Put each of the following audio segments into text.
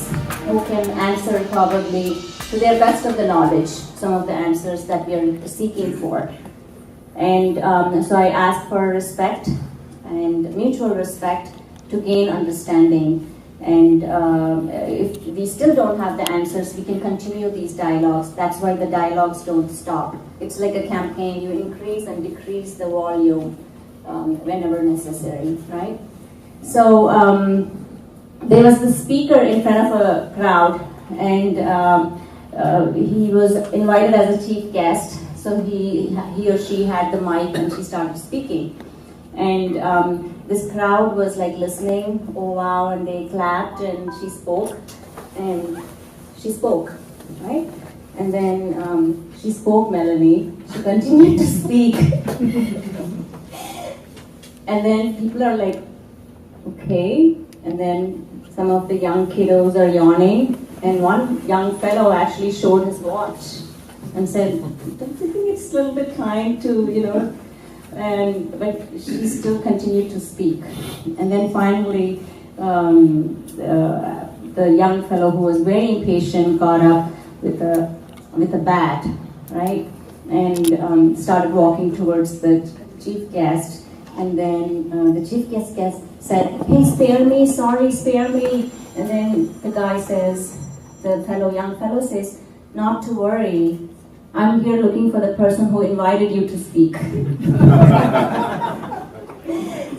us who can answer probably to their best of the knowledge some of the answers that we are seeking for. And so I ask for respect and mutual respect to gain understanding. And if we still don't have the answers, we can continue these dialogues. That's why the dialogues don't stop. It's like a campaign. You increase and decrease the volume whenever necessary, right? So there was the speaker in front of a crowd, and he was invited as a chief guest. So he or she had the mic and she started speaking. And this crowd was like listening, oh wow, and they clapped, and she spoke, right? And then she spoke, Melanie. She continued to speak. And then people are like, okay. And then some of the young kiddos are yawning. And one young fellow actually showed his watch and said, don't you think it's a little bit time to, but she still continued to speak. And then finally, the young fellow who was very impatient got up with a bat, right? And started walking towards the chief guest. And then the chief guest said, hey, spare me, sorry, spare me. And then the guy says, young fellow says, not to worry, I'm here looking for the person who invited you to speak.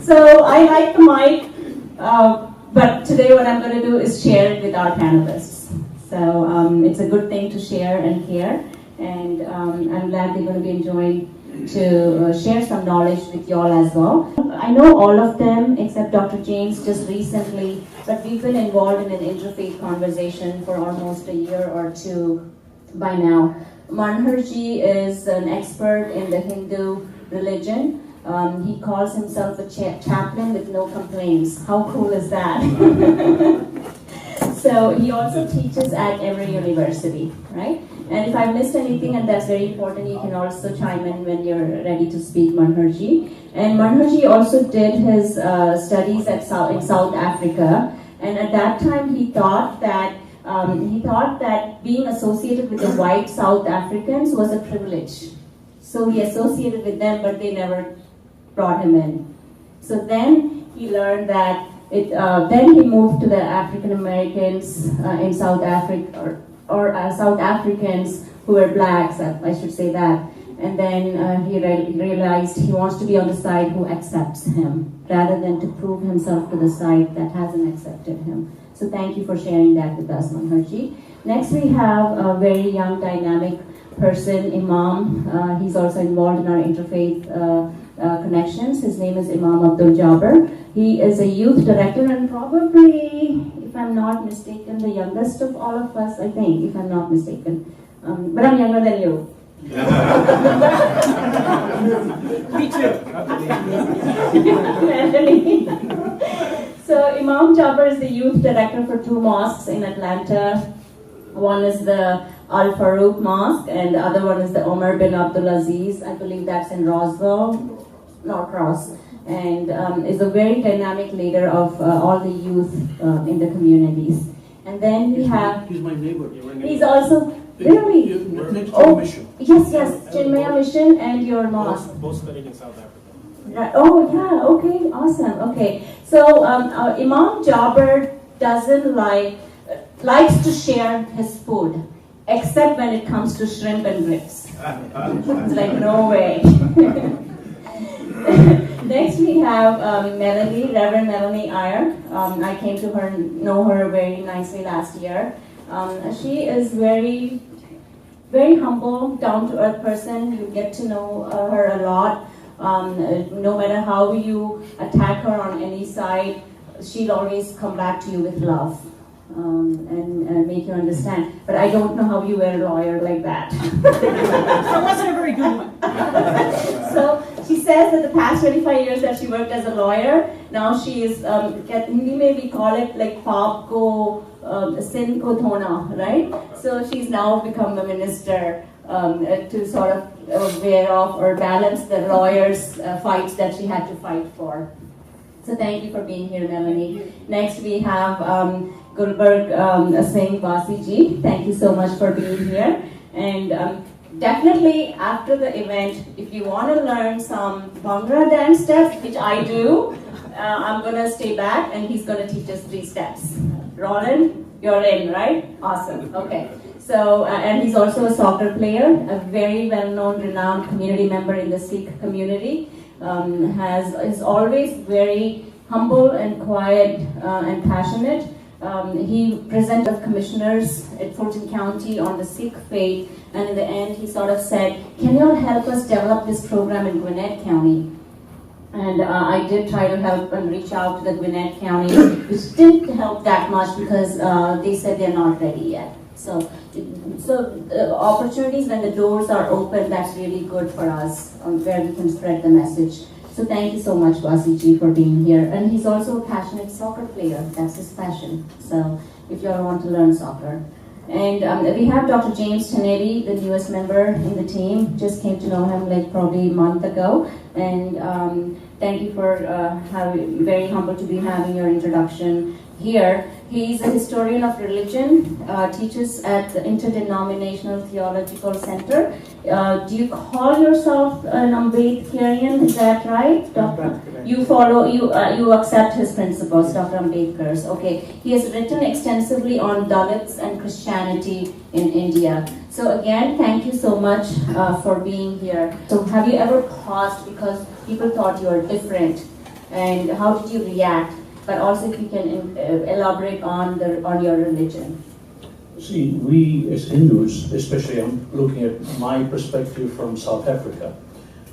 So I like the mic, but today what I'm going to do is share it with our panelists. So it's a good thing to share and care, and I'm glad they're going to be enjoying to share some knowledge with y'all as well. I know all of them except Dr. James just recently, but we've been involved in an interfaith conversation for almost a year or two by now. Manharji is an expert in the Hindu religion. He calls himself a chaplain with no complaints. How cool is that? So he also teaches at every university, right? And if I missed anything, and that's very important, you can also chime in when you're ready to speak, Manharji. And Manharji also did his studies in South Africa, and at that time he thought that being associated with the white South Africans was a privilege. So he associated with them, but they never brought him in. So then he learned that then he moved to the African Americans in South Africa, or South Africans who were blacks, I should say that. And then he realized he wants to be on the side who accepts him, rather than to prove himself to the side that hasn't accepted him. So thank you for sharing that with us, Manharji. Next we have a very young, dynamic person, Imam. He's also involved in our interfaith connections. His name is Imam Abdul Jabbar. He is a youth director and probably, if I'm not mistaken, the youngest of all of us, I think, if I'm not mistaken. But I'm younger than you. Me too. So Imam Jabbar is the youth director for 2 mosques in Atlanta. One is the Al Farouk Mosque, and the other one is the Omar bin Abdul Aziz. I believe that's in Roswell, Norcross, and is a very dynamic leader of all the youth in the communities. And then we have... He's my neighbor. He's also... Really? Next to the mission. Yes, Chinmaya Mission and your mosque. Both studied in South Africa. Right. Oh, yeah, okay, awesome, okay. So Imam Jabbar likes to share his food, except when it comes to shrimp and grits. It's like, no way. Next we have Melanie, Reverend Melanie Iyer. I came to know her very nicely last year. She is very, very humble, down-to-earth person. You get to know her a lot. No matter how you attack her on any side, she'll always come back to you with love and make you understand. But I don't know how you were a lawyer like that. That wasn't a very good one. So she says that the past 25 years that she worked as a lawyer, now she is, Hindi may we call it like paap ko, sin ko dhona, right? So she's now become a minister to sort of wear off or balance the lawyers' fights that she had to fight for. So thank you for being here, Melanie. Next we have Gulberg Singh Basi ji. Thank you so much for being here. And definitely after the event, if you want to learn some Bhangra dance steps, which I do, I'm going to stay back and he's going to teach us 3 steps. Roland, you're in, right? Awesome. Okay. So, and he's also a soccer player, a very well-known, renowned community member in the Sikh community. Is always very humble and quiet and passionate. He presented commissioners at Fulton County on the Sikh faith, and in the end he sort of said, can you all help us develop this program in Gwinnett County? And I did try to help and reach out to the Gwinnett County, which didn't help that much because they said they're not ready yet. So opportunities when the doors are open, that's really good for us where we can spread the message. So thank you so much, Vasiji, for being here. And he's also a passionate soccer player. That's his passion. So if you all want to learn soccer. And we have Dr. James Tenedi, the newest member in the team. Just came to know him like probably a month ago. And thank you for very humble to be having your introduction here. He's a historian of religion, teaches at the Interdenominational Theological Center. Do you call yourself an Ambedkarian? Is that right, Doctor? You accept his principles, Dr. Ambedkar's. Okay. He has written extensively on Dalits and Christianity in India. So again, thank you so much for being here. So have you ever paused because people thought you were different, and how did you react? But also if you can elaborate on your religion. See, we as Hindus, especially I'm looking at my perspective from South Africa,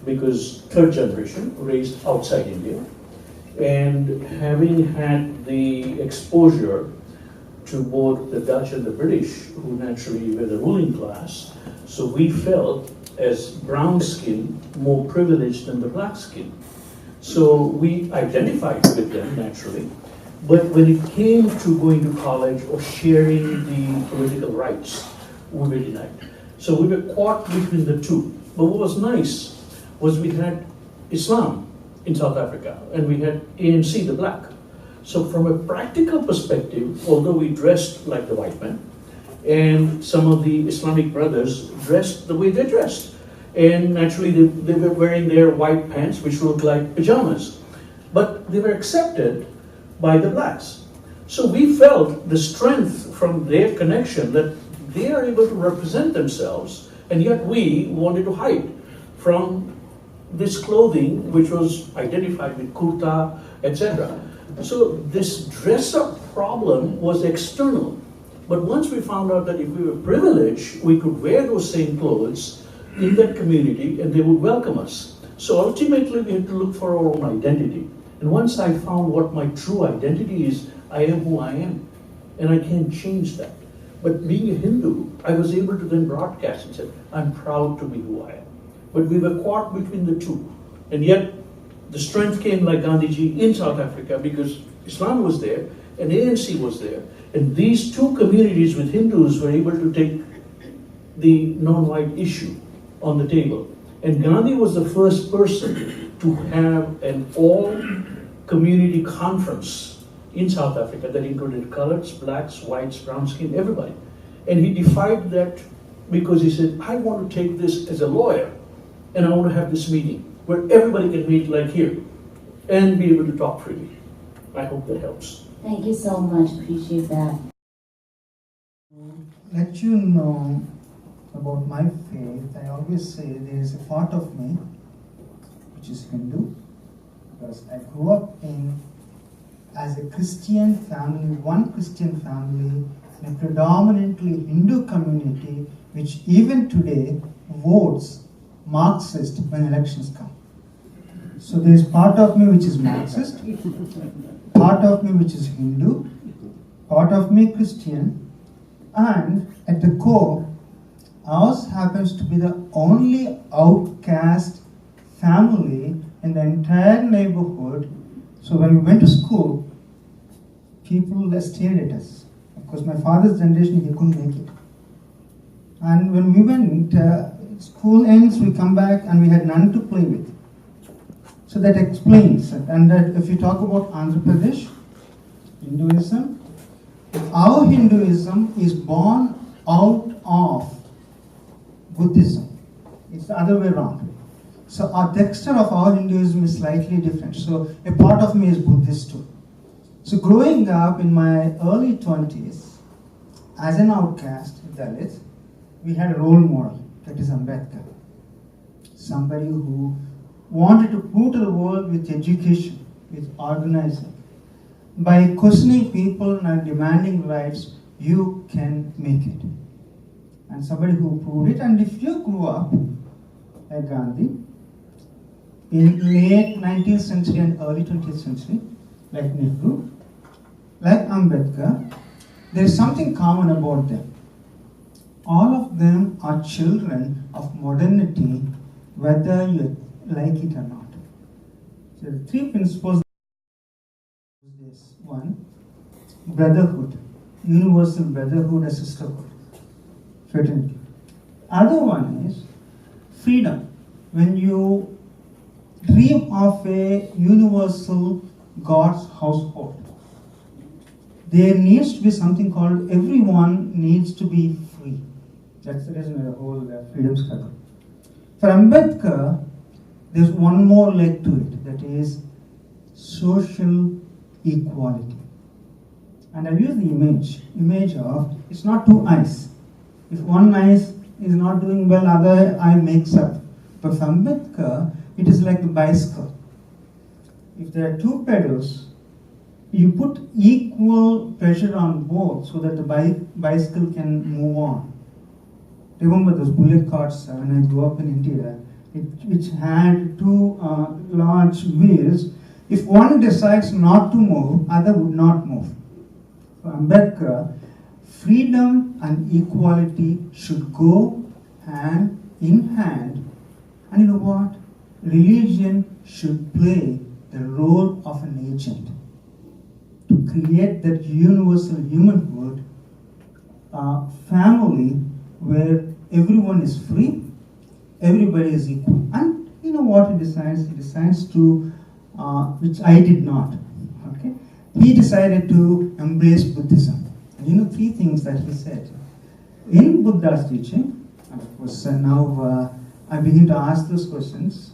because third generation raised outside India, and having had the exposure to both the Dutch and the British, who naturally were the ruling class, so we felt as brown skin more privileged than the black skin. So we identified with them naturally, but when it came to going to college or sharing the political rights, we were denied. So we were caught between the two. But what was nice was we had Islam in South Africa and we had ANC, the black. So from a practical perspective, although we dressed like the white men, and some of the Islamic brothers dressed the way they dressed. And naturally, they were wearing their white pants, which looked like pajamas. But they were accepted by the blacks. So we felt the strength from their connection that they are able to represent themselves, and yet we wanted to hide from this clothing, which was identified with kurta, etc. So this dress-up problem was external. But once we found out that if we were privileged, we could wear those same clothes in that community and they would welcome us. So ultimately we had to look for our own identity. And once I found what my true identity is, I am who I am. And I can't change that. But being a Hindu, I was able to then broadcast and say, I'm proud to be who I am. But we were caught between the two. And yet the strength came like Gandhiji in South Africa because Islam was there and ANC was there. And these two communities with Hindus were able to take the non-white issue on the table. And Gandhi was the first person to have an all-community conference in South Africa that included coloreds, blacks, whites, brown skin, everybody. And he defied that because he said, I want to take this as a lawyer and I want to have this meeting where everybody can meet like here and be able to talk freely. I hope that helps. Thank you so much. Appreciate that. Let you know about my faith, I always say there is a part of me which is Hindu, because I grew up as a Christian family, one Christian family, in a predominantly Hindu community, which even today votes Marxist when elections come. So there is part of me which is Marxist, part of me which is Hindu, part of me Christian, and at the core, ours happens to be the only outcast family in the entire neighborhood. So when we went to school, people stared at us. Of course, my father's generation, he couldn't make it. And when we went, school ends, we come back and we had none to play with. So that explains it. And that if you talk about Andhra Pradesh, Hinduism, Our Hinduism is born out of Buddhism. It's the other way around. So our texture of our Hinduism is slightly different. So a part of me is Buddhist too. So growing up in my early 20s, as an outcast, Dalit, we had a role model, that is Ambedkar. Somebody who wanted to go to the world with education, with organizing. By questioning people and demanding rights, you can make it. And somebody who proved it. And if you grew up like Gandhi, in late 19th century and early 20th century, like Nehru, like Ambedkar, there is something common about them. All of them are children of modernity, whether you like it or not. So the three principles. One, brotherhood, universal brotherhood and sisterhood, fraternity. Other one is freedom. When you dream of a universal God's household, there needs to be something called everyone needs to be free. That's the reason the whole freedom struggle. For Ambedkar, there's one more leg to it, that is social equality. And I'll use the image of, it's not two eyes. If one eye is not doing well, other eye makes up. But for Ambedkar, it is like the bicycle. If there are two pedals, you put equal pressure on both so that the bicycle can move on. Remember those bullet carts when I grew up in India, which had two large wheels. If one decides not to move, other would not move. For Ambedkar, freedom and equality should go hand in hand. And you know what? Religion should play the role of an agent to create that universal humanhood, family where everyone is free, everybody is equal. And you know what he decides? He decides to which I did not. Okay, he decided to embrace Buddhism. And you know three things that he said in Buddha's teaching. And of course, now I begin to ask those questions.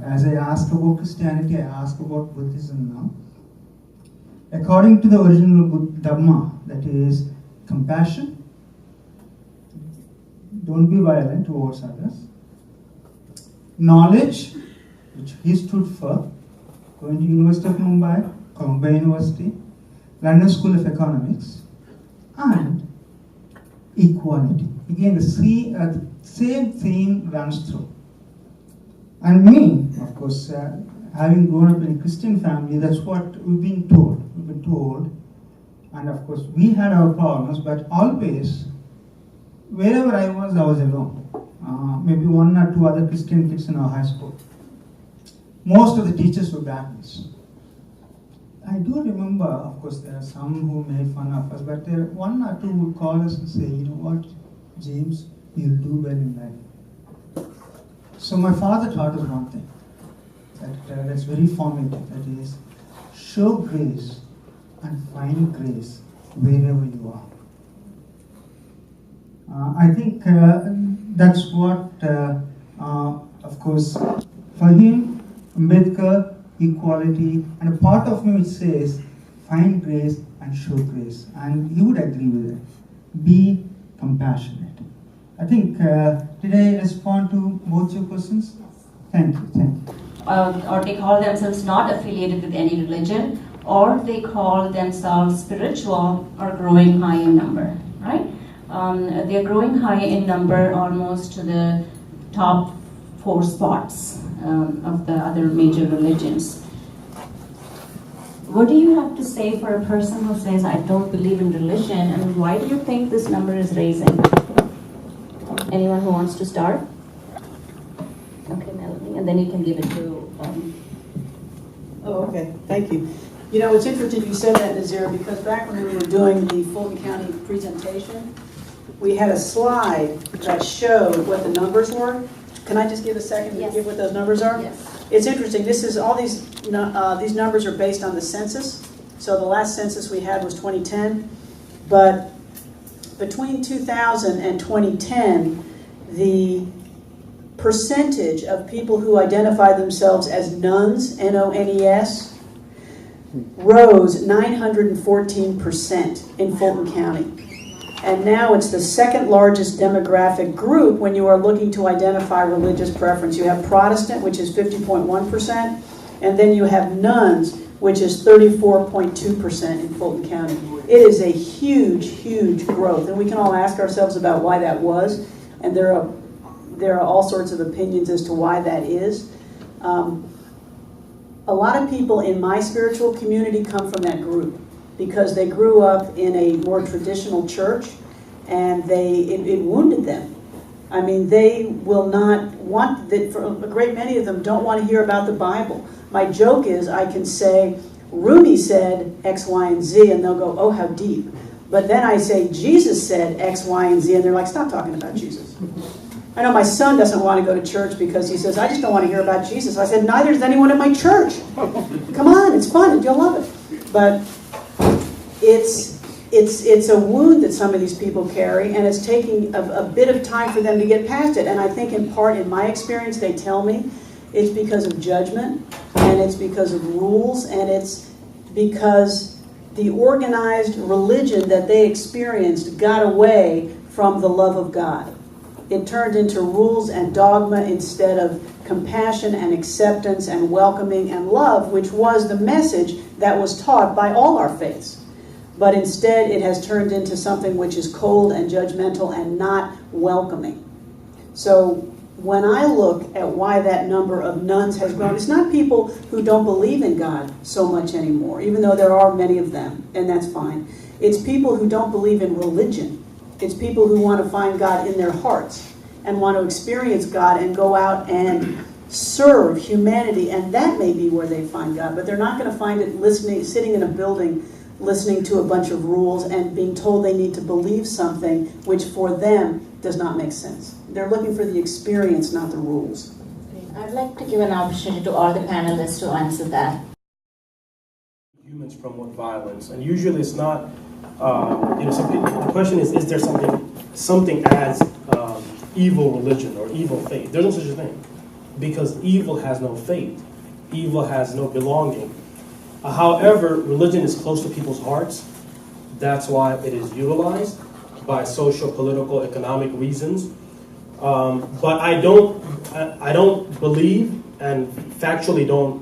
As I ask about Christianity, I ask about Buddhism now. According to the original Dhamma, that is compassion, don't be violent towards others. Knowledge, which he stood for, going to University of Mumbai, Columbia University, London School of Economics, and equality. Again, the same theme runs through. And me, of course, having grown up in a Christian family, that's what we've been told. We've been told, and of course, we had our problems, but always, wherever I was alone. Maybe one or two other Christian kids in our high school. Most of the teachers were Baptists. I do remember, of course, there are some who made fun of us, but there one or two would call us and say, you know what, James, you'll do well in life. So my father taught us one thing, that's very formative, that is, show grace and find grace wherever you are. I think that's what, of course, for him, Ambedkar, equality, and a part of me which says, find grace and show grace. And you would agree with it. Be compassionate. I think, did I respond to both your questions? Thank you. Or they call themselves not affiliated with any religion, or they call themselves spiritual or growing high in number, right? They're growing high in number almost to the top 4 spots of the other major religions. What do you have to say for a person who says, I don't believe in religion, and why do you think this number is raising? Anyone who wants to start? Okay, Melanie, and then you can give it to... Oh, okay. Thank you. You know, it's interesting you said that, Nazeera, because back when we were doing the Fulton County presentation, we had a slide that showed what the numbers were. Can I just give a second to give what those numbers are? Yes. It's interesting. This is all these numbers are based on the census. So the last census we had was 2010. But between 2000 and 2010, the percentage of people who identify themselves as nuns, N-O-N-E-S, rose 914% in Fulton County. And now it's the second largest demographic group when you are looking to identify religious preference. You have Protestant, which is 50.1%, and then you have nuns, which is 34.2% in Fulton County. It is a huge, huge growth, and we can all ask ourselves about why that was, and there are all sorts of opinions as to why that is. A lot of people in my spiritual community come from that group because they grew up in a more traditional church, and it wounded them. I mean, they will not want that. For a great many of them don't want to hear about the Bible. My joke is I can say, Rumi said X, Y, and Z, and they'll go, oh, how deep. But then I say, Jesus said X, Y, and Z, and they're like, stop talking about Jesus. I know my son doesn't want to go to church because he says, I just don't want to hear about Jesus. I said, neither does anyone at my church. Come on, it's fun, you'll love it. But it's a wound that some of these people carry, and it's taking a bit of time for them to get past it. And I think in part, in my experience, they tell me it's because of judgment, and it's because of rules, and it's because the organized religion that they experienced got away from the love of God. It turned into rules and dogma instead of compassion and acceptance and welcoming and love, which was the message that was taught by all our faiths. But instead, it has turned into something which is cold and judgmental and not welcoming. So when I look at why that number of nuns has grown, it's not people who don't believe in God so much anymore, even though there are many of them, and that's fine. It's people who don't believe in religion. It's people who want to find God in their hearts and want to experience God and go out and serve humanity, and that may be where they find God, but they're not going to find it sitting in a building listening to a bunch of rules and being told they need to believe something which for them does not make sense. They're looking for the experience, not the rules. I'd like to give an opportunity to all the panelists to answer that. Humans promote violence, and usually it's not. The question is there something as evil religion or evil faith? There's no such a thing, because evil has no faith. Evil has no belonging. However, religion is close to people's hearts. That's why it is utilized by social, political, economic reasons. But I don't believe and factually don't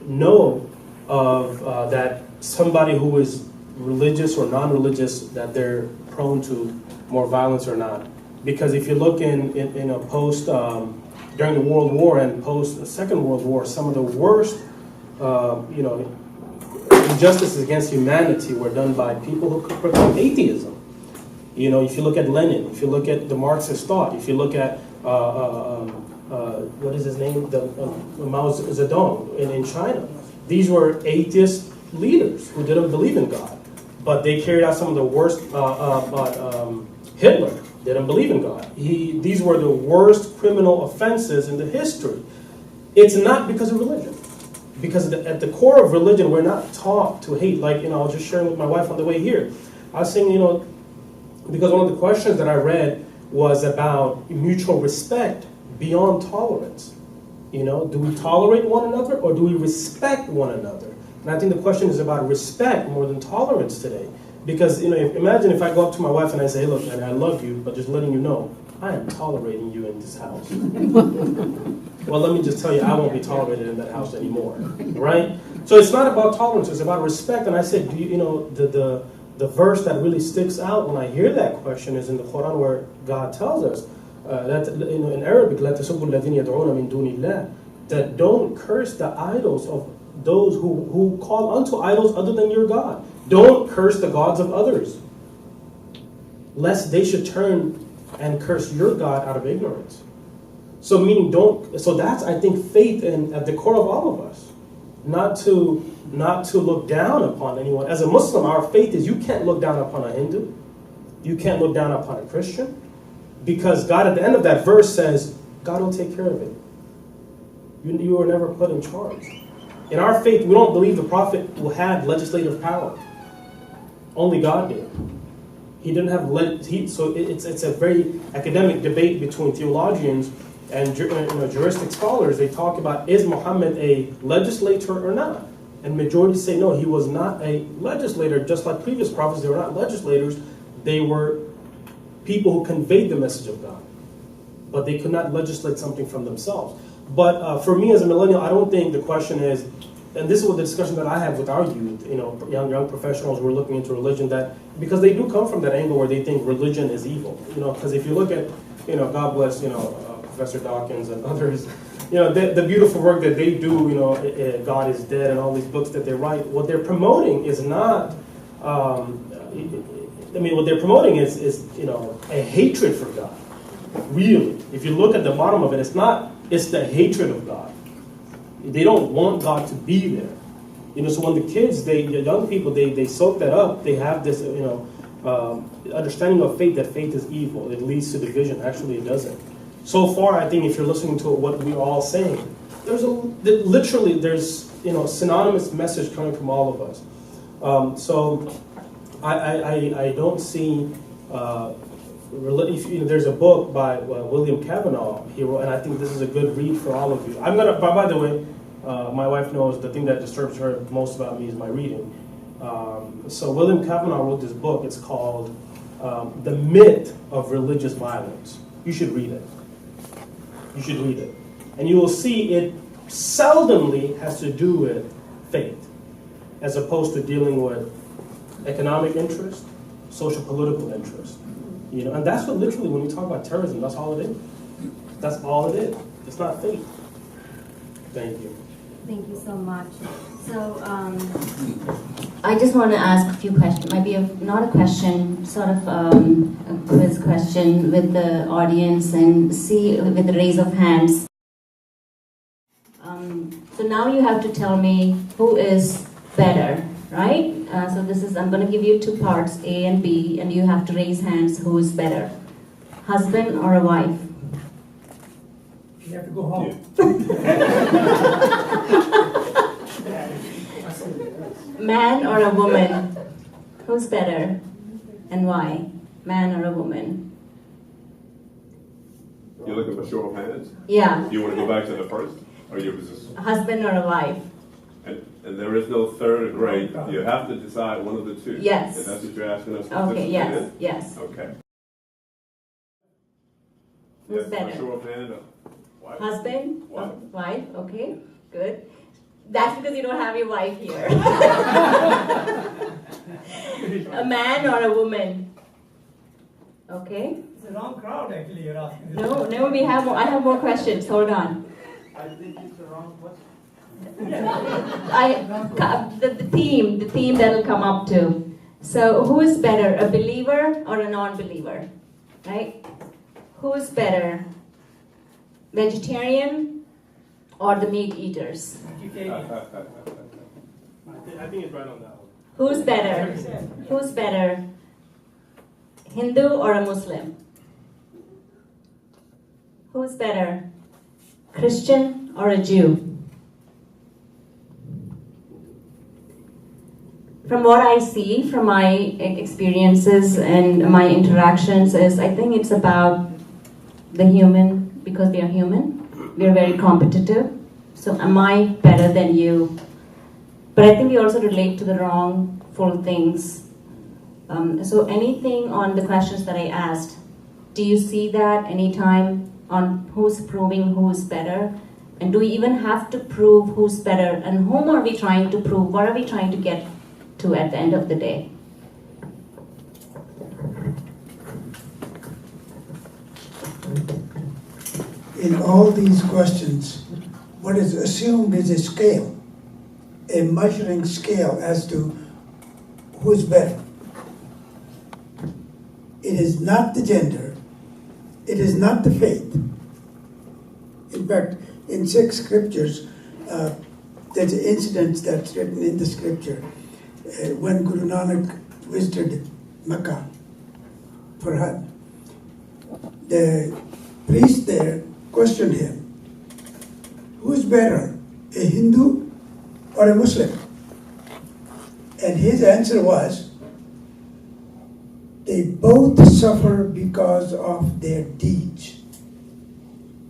know of that somebody who is religious or non-religious, that they're prone to more violence or not. Because if you look in a post during the World War and post the Second World War, some of the worst injustices against humanity were done by people who proclaim atheism. You know, if you look at Lenin, if you look at the Marxist thought, if you look at what is his name, Mao Zedong in China, these were atheist leaders who didn't believe in God. But they carried out some of the worst. Hitler didn't believe in God. These were the worst criminal offenses in the history. It's not because of religion. Because at the core of religion, we're not taught to hate. Like, I was just sharing with my wife on the way here. I was saying, because one of the questions that I read was about mutual respect beyond tolerance. Do we tolerate one another or do we respect one another? And I think the question is about respect more than tolerance today. Because, imagine if I go up to my wife and I say, hey, look, man, I love you, but just letting you know, I am tolerating you in this house. Well, let me just tell you, I won't be tolerated in that house anymore, right? So it's not about tolerance, it's about respect. And I said, the verse that really sticks out when I hear that question is in the Quran, where God tells us, in Arabic, that don't curse the idols of those who call unto idols other than your God. Don't curse the gods of others, lest they should turn and curse your God out of ignorance. So meaning so that's, I think, faith at the core of all of us. Not to look down upon anyone. As a Muslim, our faith is you can't look down upon a Hindu. You can't look down upon a Christian. Because God at the end of that verse says, God will take care of it. You were never put in charge. In our faith, we don't believe the prophet had legislative power. Only God did. He didn't have so it's a very academic debate between theologians and juristic scholars. They talk about, is Muhammad a legislator or not? And majority say no, he was not a legislator. Just like previous prophets, they were not legislators. They were people who conveyed the message of God, but they could not legislate something from themselves. But for me as a millennial, I don't think the question is, and this is what the discussion that I have with our youth, young professionals who are looking into religion, that because they do come from that angle where they think religion is evil. Because if you look at, God bless, Professor Dawkins and others, the beautiful work that they do, God is Dead and all these books that they write, what they're promoting is not, what they're promoting is a hatred for God. Really, if you look at the bottom of it, it's the hatred of God. They don't want God to be there. So when the kids, the young people, they soak that up, they have this, understanding of faith, that faith is evil. It leads to division. Actually, it doesn't. So far, I think if you're listening to what we're all saying, there's synonymous message coming from all of us. So I don't see. There's a book by William Kavanaugh he wrote, and I think this is a good read for all of you. I'm gonna. By the way, my wife knows the thing that disturbs her most about me is my reading. So William Kavanaugh wrote this book. It's called "The Myth of Religious Violence." You should read it. You should read it, and you will see it seldomly has to do with faith, as opposed to dealing with economic interest, social political interest. And that's what literally, when we talk about terrorism, that's all it is. That's all it is. It's not faith. Thank you. Thank you so much. So, I just want to ask a few questions. Maybe not a question, sort of a quiz question with the audience and see with the raise of hands. So now you have to tell me who is better, right? So I'm going to give you two parts, A and B, and you have to raise hands who is better, husband or a wife. You have to go home. Man or a woman? Who's better and why? Man or a woman? You're looking for show of hands? Yeah. You want to go back to the first? Or you just... Husband or a wife? And there is no third grade. You have to decide one of the two. Yes. And that's what you're asking us to Okay, yes, yes. Okay. Who's Yes, better? for show of hand. Wife. Husband? Wife. Wife, okay, good. That's because you don't have your wife here. A man or a woman? Okay. It's a wrong crowd, actually, you're asking. No, we have more. I have more questions. Hold on. I think it's the wrong question. The theme that'll come up to. So, who is better, a believer or a non-believer? Right? Who is better, vegetarian or the meat eaters? I think it's right on that one. Who's better? Who's better, Hindu or a Muslim? Who's better, Christian or a Jew? From what I see, from my experiences and my interactions, I think it's about the human, because we are human. We are very competitive. So am I better than you? But I think we also relate to the wrongful things. So anything on the questions that I asked, do you see that anytime on who's proving who's better? And do we even have to prove who's better? And whom are we trying to prove? What are we trying to get to at the end of the day? In all these questions, what is assumed is a scale, a measuring scale as to who's better. It is not the gender, it is not the faith. In fact, in 6 scriptures, there's an incident that's written in the scripture. When Guru Nanak visited Mecca for Hajj, the priest there questioned him, who is better, a Hindu or a Muslim? And his answer was, the they both suffer because of their deeds.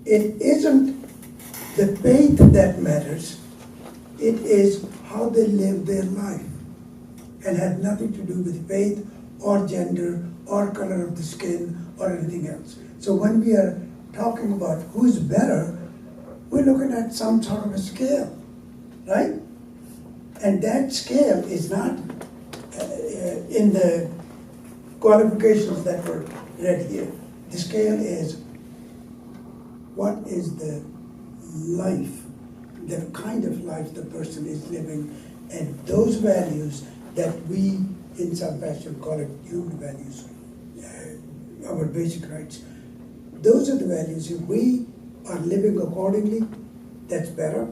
It isn't the faith that matters, it is how they live their life, and had nothing to do with faith or gender or color of the skin or anything else. So when we are talking about who's better, we're looking at some sort of a scale, right? And that scale is not in the qualifications that were read here. The scale is what is the life, the kind of life the person is living, and those values that we in some fashion call it human values, our basic rights. Those are the values. If we are living accordingly, that's better.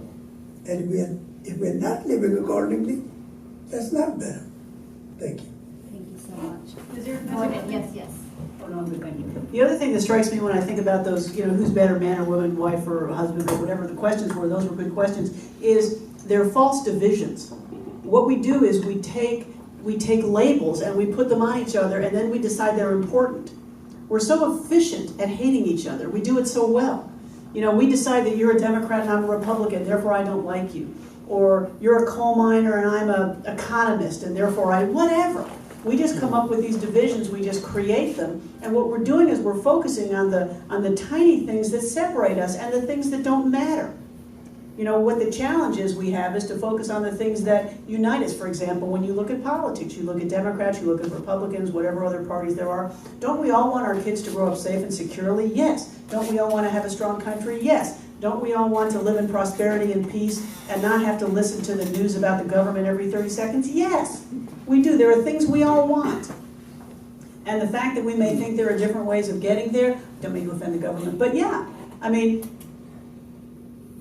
And if we're not living accordingly, that's not better. Thank you. Thank you so much. Is there, Go ahead. Yes, yes. hold on, but thank you. The other thing that strikes me when I think about those, who's better, man or woman, wife or husband, or whatever the questions were, those were good questions, is they're false divisions. What we do is we take labels and we put them on each other, and then we decide they're important. We're so efficient at hating each other. We do it so well. We decide that you're a Democrat and I'm a Republican, therefore I don't like you. Or you're a coal miner and I'm an economist and therefore whatever. We just come up with these divisions, we just create them, and what we're doing is we're focusing on the tiny things that separate us and the things that don't matter. What the challenge is we have is to focus on the things that unite us. For example, when you look at politics, you look at Democrats, you look at Republicans, whatever other parties there are, don't we all want our kids to grow up safe and securely? Yes. Don't we all want to have a strong country? Yes. Don't we all want to live in prosperity and peace and not have to listen to the news about the government every 30 seconds? Yes, we do. There are things we all want. And the fact that we may think there are different ways of getting there, don't mean to offend the government, but yeah,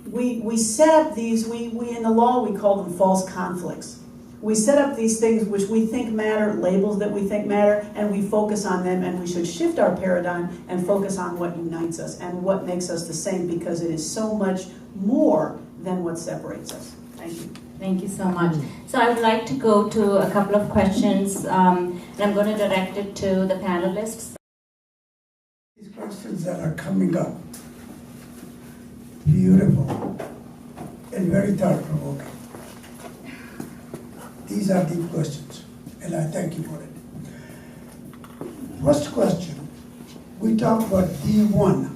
we set up these, we in the law we call them false conflicts. We set up these things which we think matter, labels that we think matter, and we focus on them, and we should shift our paradigm and focus on what unites us and what makes us the same, because it is so much more than what separates us. Thank you. Thank you so much. So I would like to go to a couple of questions, and I'm going to direct it to the panelists. These questions that are coming up, beautiful and very thought-provoking. These are deep questions, and I thank you for it. First question, we talk about D1.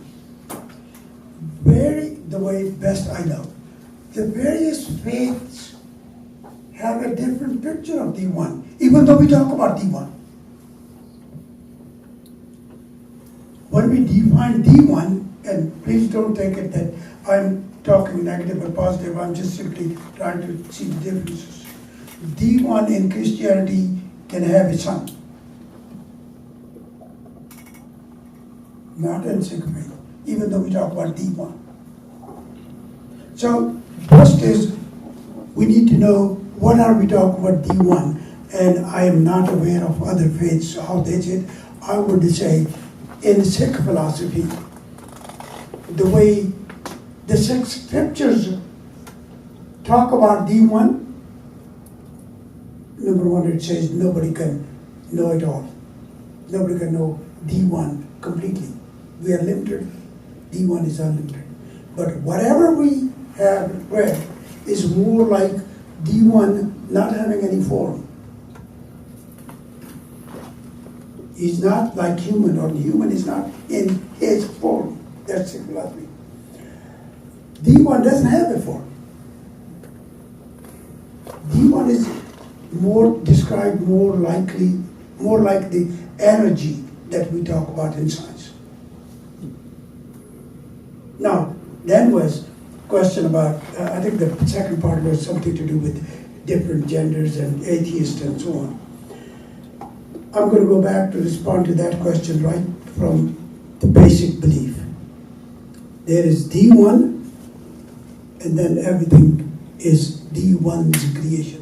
The way best I know, the various faiths have a different picture of D1, even though we talk about D1. When we define D1, and please don't take it that I'm talking negative or positive, I'm just simply trying to see the differences. D1 in Christianity can have a son. Not in Sikh faith, even though we talk about D1. So first is, we need to know what are we talking about D1, and I am not aware of other faiths, how they did. I would say in Sikh philosophy, the way the Sikh scriptures talk about D1, number one, it says nobody can know it all. Nobody can know D1 completely. We are limited, D1 is unlimited. But whatever we have read is more like D1 not having any form. He's not like human, or human is not in his form. That's Sikh philosophy. D1 doesn't have a form. D1 is described more like the energy that we talk about in science. Now, then was question about, I think the second part was something to do with different genders and atheists and so on. I'm going to go back to respond to that question right from the basic belief. There is D1, and then everything is D1's creation.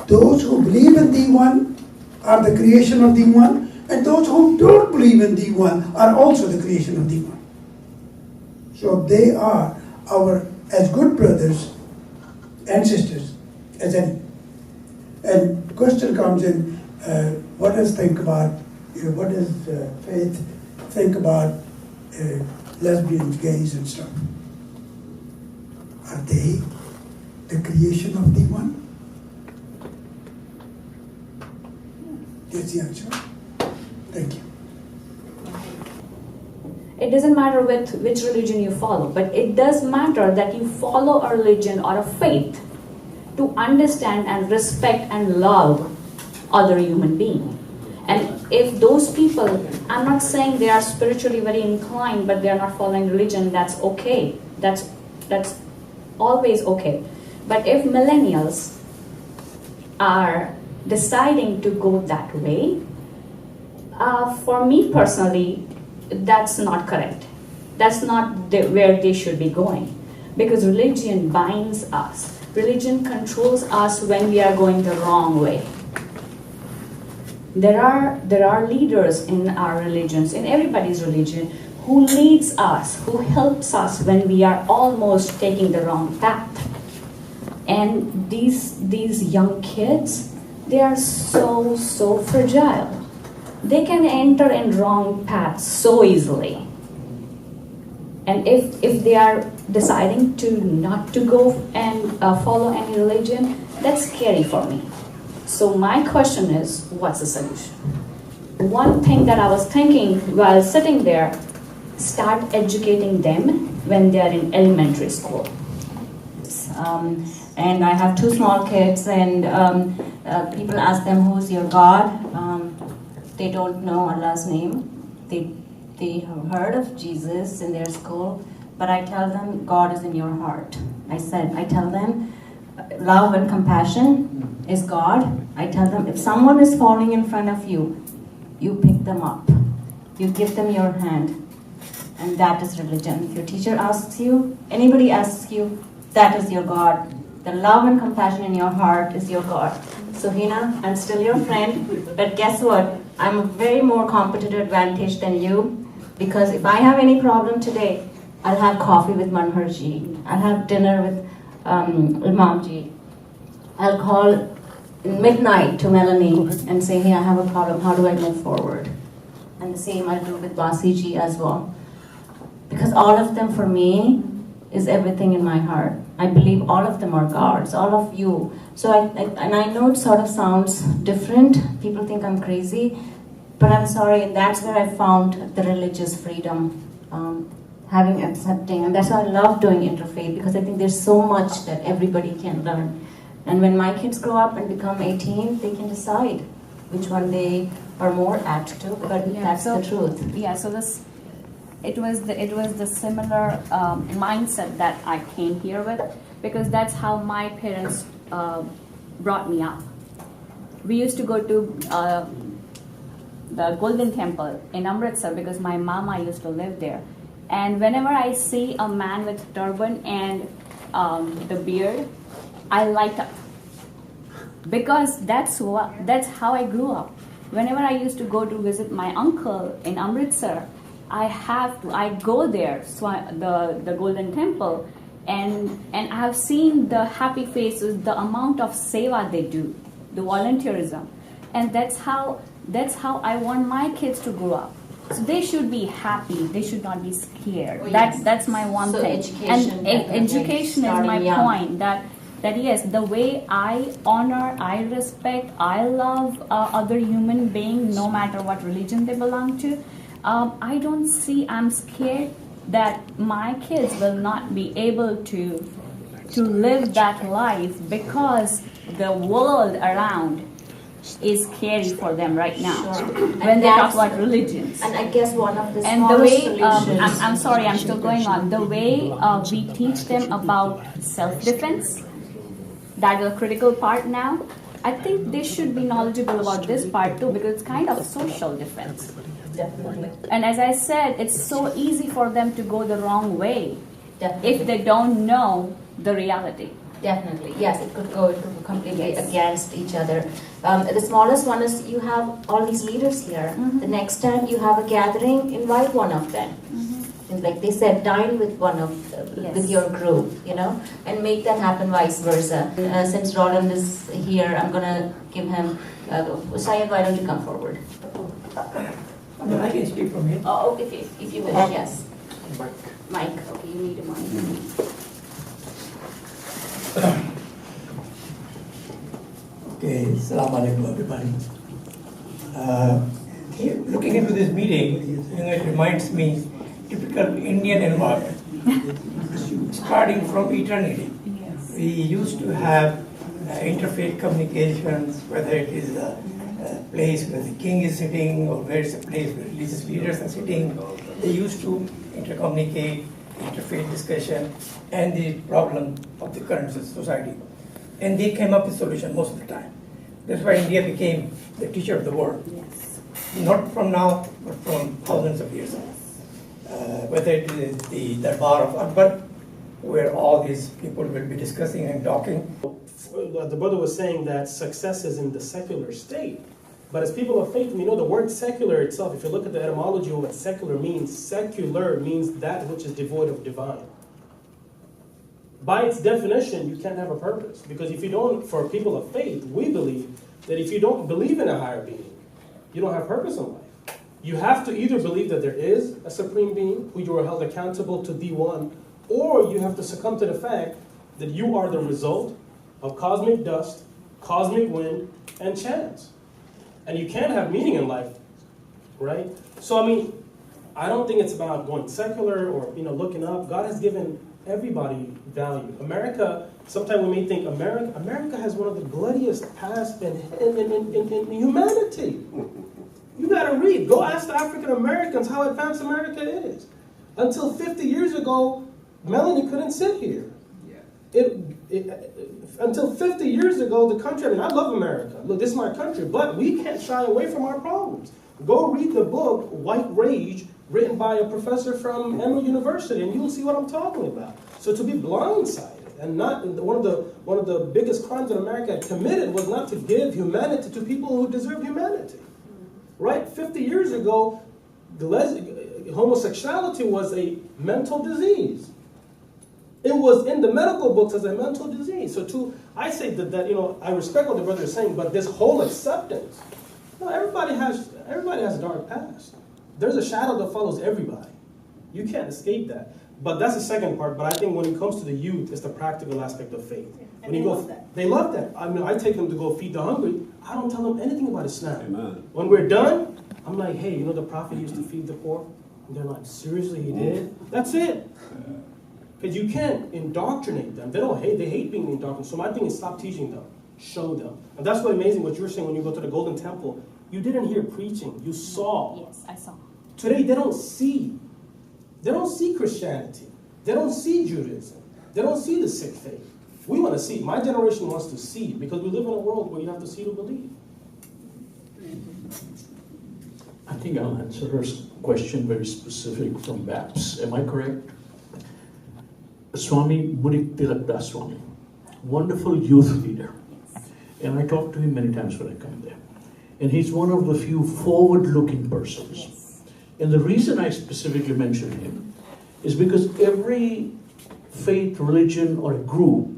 Those who believe in D1 are the creation of D1, and those who don't believe in D1 are also the creation of D1. So they are as good brothers and sisters as any. And the question comes in, what does think about, what does faith think about lesbians, gays, and stuff? Are they the creation of the one? That's the answer. Thank you. It doesn't matter which religion you follow, but it does matter that you follow a religion or a faith to understand and respect and love other human beings. And if those people, I'm not saying they are spiritually very inclined, but they are not following religion, that's okay. That's always okay. But if millennials are deciding to go that way, for me personally, that's not correct. That's not where they should be going. Because religion binds us. Religion controls us when we are going the wrong way. There are leaders in our religions, in everybody's religion, who leads us, who helps us when we are almost taking the wrong path. And these young kids, they are so fragile. They can enter in wrong paths so easily. And if they are deciding to not to go and follow any religion, that's scary for me. So my question is, what's the solution? One thing that I was thinking while sitting there, start educating them when they are in elementary school. And I have 2 small kids, and people ask them, who's your God? They don't know Allah's name. They have heard of Jesus in their school, but I tell them God is in your heart. I tell them love and compassion is God. I tell them if someone is falling in front of you, you pick them up. You give them your hand. And that is religion. If your teacher asks you, anybody asks you, that is your God. The love and compassion in your heart is your God. So Hina, I'm still your friend, but guess what? I'm a very more competitive advantage than you, because if I have any problem today, I'll have coffee with Manharji. I'll have dinner with Imamji. I'll call midnight to Melanie and say, hey, I have a problem. How do I move forward? And the same I'll do with Basiji as well. Because all of them for me is everything in my heart. I believe all of them are gods, all of you. So I know it sort of sounds different. People think I'm crazy, but I'm sorry. And that's where I found the religious freedom, accepting. And that's why I love doing interfaith, because I think there's so much that everybody can learn. And when my kids grow up and become 18, they can decide which one they are more apt to, but that's the truth. Yeah, so it was the similar mindset that I came here with, because that's how my parents brought me up. We used to go to the Golden Temple in Amritsar because my mama used to live there. And whenever I see a man with turban and the beard, I light up, because that's how I grew up. Whenever I used to go to visit my uncle in Amritsar, I go there, so the Golden Temple, and I have seen the happy faces, the amount of seva they do, the volunteerism, and that's how I want my kids to grow up. So they should be happy. They should not be scared. Oh, yes. That's my one thing. Education, and education is my young. point. That yes, the way I honor, I respect, I love other human beings, no matter what religion they belong to. I don't see. I'm scared that my kids will not be able to live that life, because the world around is scary for them right now. Sure. When they talk about religions. And I guess one of the And the smallest way, solutions. I'm sorry, I'm still going on. The way we teach them about self-defense, that is a critical part now. I think they should be knowledgeable about this part too, because it's kind of social defense. Definitely. And as I said, it's so easy for them to go the wrong way Definitely. if they don't know the reality. Definitely, yes, it could go completely against each other. The smallest one is you have all these leaders here. Mm-hmm. The next time you have a gathering, invite one of them. like they said, dine with one of with your group, and make that happen vice versa. Since Roland is here, I'm gonna give him. Syed, why don't you come forward? No, I can speak from here. Oh, if you wish, yes. Mike. Okay, you need a mic. Okay, Assalamu alaikum everybody. Looking into this meeting, it reminds me typical Indian environment. Starting from eternity, we used to have interfaith communications, whether it is a place where the king is sitting or where it's a place where religious leaders are sitting. They used to intercommunicate, interfaith discussion, and the problem of the current society. And they came up with solution most of the time. That's why India became the teacher of the world. Yes. Not from now, but from thousands of years ago. Whether it is the Darbar of Akbar, where all these people will be discussing and talking. The brother was saying that success is in the secular state. But as people of faith, we know the word secular itself, if you look at the etymology of what secular means that which is devoid of divine. By its definition, you can't have a purpose. Because if you don't, for people of faith, we believe that if you don't believe in a higher being, you don't have purpose in life. You have to either believe that there is a supreme being who you are held accountable to be one, or you have to succumb to the fact that you are the result of cosmic dust, cosmic wind, and chance. And you can't have meaning in life, right? So, I don't think it's about going secular or, looking up. God has given everybody value. America, sometimes we may think America has one of the bloodiest past in humanity. You gotta read. Go ask the African Americans how advanced America is. Until 50 years ago, Melanie couldn't sit here. Until 50 years ago, the country, I love America. Look, this is my country, but we can't shy away from our problems. Go read the book, White Rage, written by a professor from Emory University, and you'll see what I'm talking about. So to be blindsided, and not one of the biggest crimes that America had committed was not to give humanity to people who deserve humanity. Right? 50 years ago, homosexuality was a mental disease. It was in the medical books as a mental disease. So I say that I respect what the brother is saying, but this whole acceptance, everybody has a dark past. There's a shadow that follows everybody. You can't escape that. But that's the second part. But I think when it comes to the youth, it's the practical aspect of faith. And they love that. They love that. I take them to go feed the hungry. I don't tell them anything about Islam. Amen. When we're done, I'm like, hey, the prophet used to feed the poor? And they're like, seriously, he did? That's it. Because you can't indoctrinate them. They hate being indoctrinated. So my thing is stop teaching them. Show them. And that's what's amazing what you're saying when you go to the Golden Temple. You didn't hear preaching. You saw. Yes, I saw. Today, they don't see. They don't see Christianity. They don't see Judaism. They don't see the Sikh faith. We want to see. My generation wants to see because we live in a world where you have to see to believe. I think I'll answer her question very specific from BAPS. Am I correct? Swami Munik Tilak Das Swami, wonderful youth leader. And I talk to him many times when I come there. And he's one of the few forward-looking persons. Yes. And the reason I specifically mention him is because every faith, religion, or group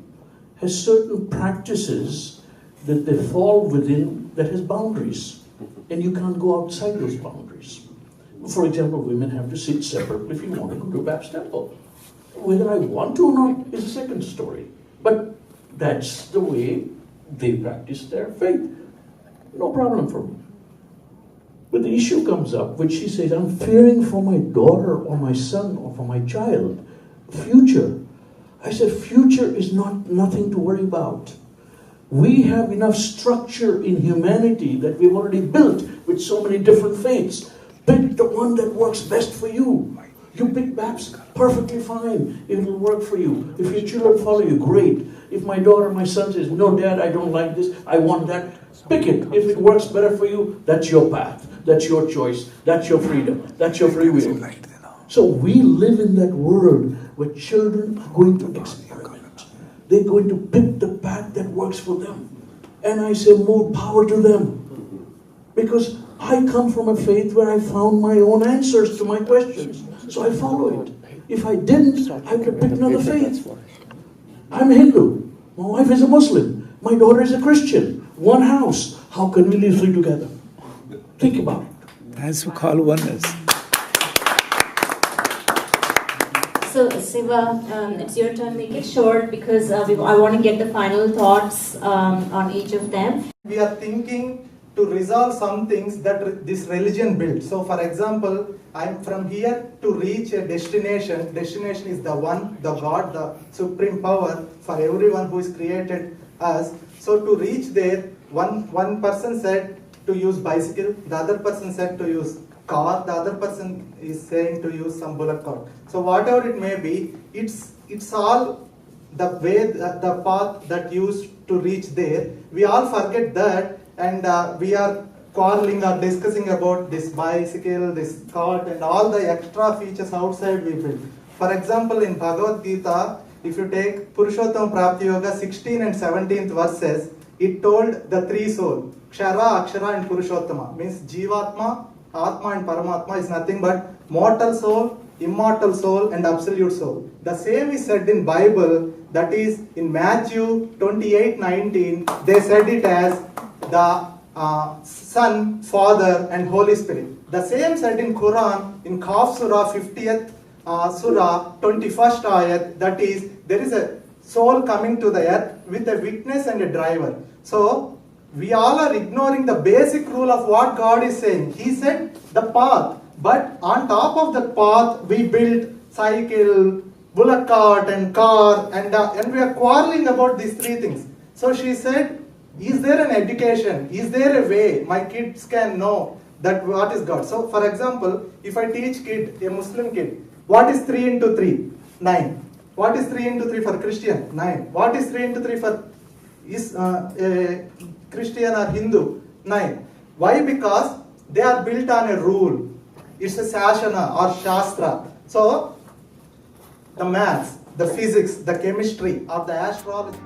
has certain practices that they fall within that has boundaries. And you can't go outside those boundaries. For example, women have to sit separately if you want to go to a Baptist temple. Whether I want to or not is a second story. But that's the way they practice their faith. No problem for me. But the issue comes up, which she says, I'm fearing for my daughter or my son or for my child. Future. I said, future is nothing to worry about. We have enough structure in humanity that we've already built with so many different faiths. Pick the one that works best for you. You pick BAPS, perfectly fine. It will work for you. If your children follow you, great. If my daughter, my son says, no, Dad, I don't like this, I want that, pick it. If it works better for you, that's your path. That's your choice. That's your freedom. That's your free will. So we live in that world where children are going to experiment. They're going to pick the path that works for them. And I say, more power to them. Because I come from a faith where I found my own answers to my questions. so I follow it. If I didn't, I would have picked another faith. I'm a Hindu. My wife is a Muslim. My daughter is a Christian. One house. How can we live three together? Think about it. That's called oneness. So, Siva, it's your turn. Make it short because I want to get the final thoughts on each of them. We are thinking to resolve some things that this religion built. So, for example, I'm from here to reach a destination. Destination is the one, the God, the supreme power for everyone who is created us. So, to reach there, one person said to use bicycle, the other person said to use car, the other person is saying to use some bullock cart. So whatever it may be, it's all the way, the path that used to reach there. We all forget that, and we are quarreling or discussing about this bicycle, this cart, and all the extra features outside we build. For example, in Bhagavad Gita, if you take Purushottam Prapti Yoga 16 and 17th verses, it told the three souls, Kshara, Akshara, and Purushottama. Means Jivatma, Atma, and Paramatma is nothing but mortal soul, immortal soul, and absolute soul. The same is said in Bible, that is in Matthew 28:19, they said it as the Son, Father, and Holy Spirit. The same said in Quran, in Qaf Surah 50th Surah 21st ayat, that is, there is a soul coming to the earth with a witness and a driver. So, we all are ignoring the basic rule of what God is saying. He said the path, but on top of the path, we built cycle, bullock cart, and car, and we are quarreling about these three things. So she said, is there an education? Is there a way my kids can know that what is God? So, for example, if I teach kid, a Muslim kid, what is 3 into 3? 9. What is 3 into 3 for Christian? 9. What is 3 into 3 for Christian or Hindu? 9. Why? Because they are built on a rule. It's a sashana or shastra. So, the maths, the physics, the chemistry, or the astrology.